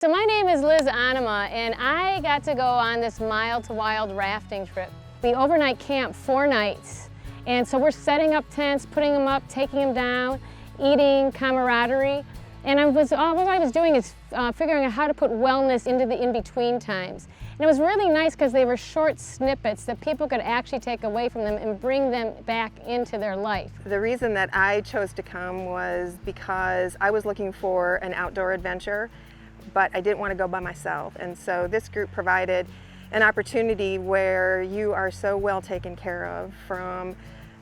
So my name is Liz Anima, and I got to go on this Mild to Wild rafting trip. We overnight camp 4 nights, and so we're setting up tents, putting them up, taking them down, eating, camaraderie. And what I was doing is figuring out how to put wellness into the in-between times. And it was really nice because they were short snippets that people could actually take away from them and bring them back into their life. The reason that I chose to come was because I was looking for an outdoor adventure, but I didn't want to go by myself. And so this group provided an opportunity where you are so well taken care of, from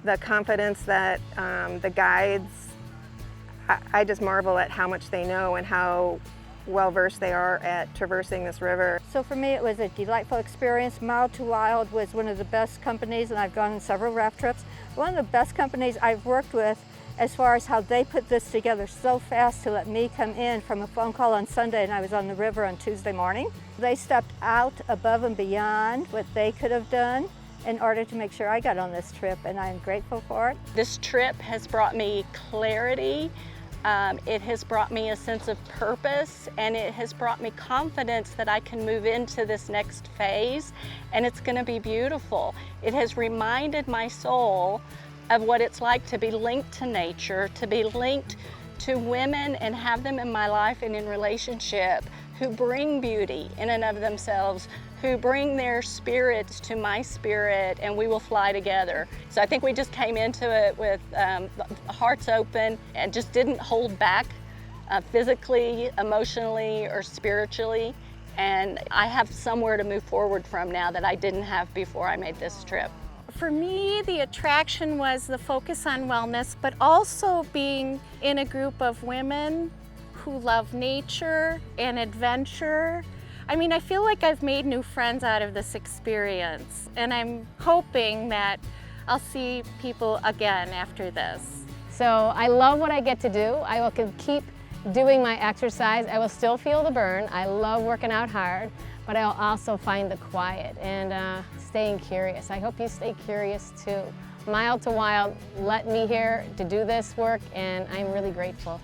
the confidence that the guides, I just marvel at how much they know and how well versed they are at traversing this river. So for me, it was a delightful experience. Mild to Wild was one of the best companies, and I've gone on several raft trips. One of the best companies I've worked with as far as how they put this together so fast to let me come in from a phone call on Sunday, and I was on the river on Tuesday morning. They stepped out above and beyond what they could have done in order to make sure I got on this trip, and I'm grateful for it. This trip has brought me clarity. It has brought me a sense of purpose, and it has brought me confidence that I can move into this next phase, and it's going to be beautiful. It has reminded my soul of what it's like to be linked to nature, to be linked to women and have them in my life and in relationship who bring beauty in and of themselves, who bring their spirits to my spirit, and we will fly together. So I think we just came into it with hearts open and just didn't hold back physically, emotionally, or spiritually. And I have somewhere to move forward from now that I didn't have before I made this trip. For me, the attraction was the focus on wellness, but also being in a group of women who love nature and adventure. I mean, I feel like I've made new friends out of this experience, and I'm hoping that I'll see people again after this. So I love what I get to do. I will keep doing my exercise. I will still feel the burn. I love working out hard, but I'll also find the quiet and staying curious. I hope you stay curious too. Mild to Wild let me here to do this work, and I'm really grateful.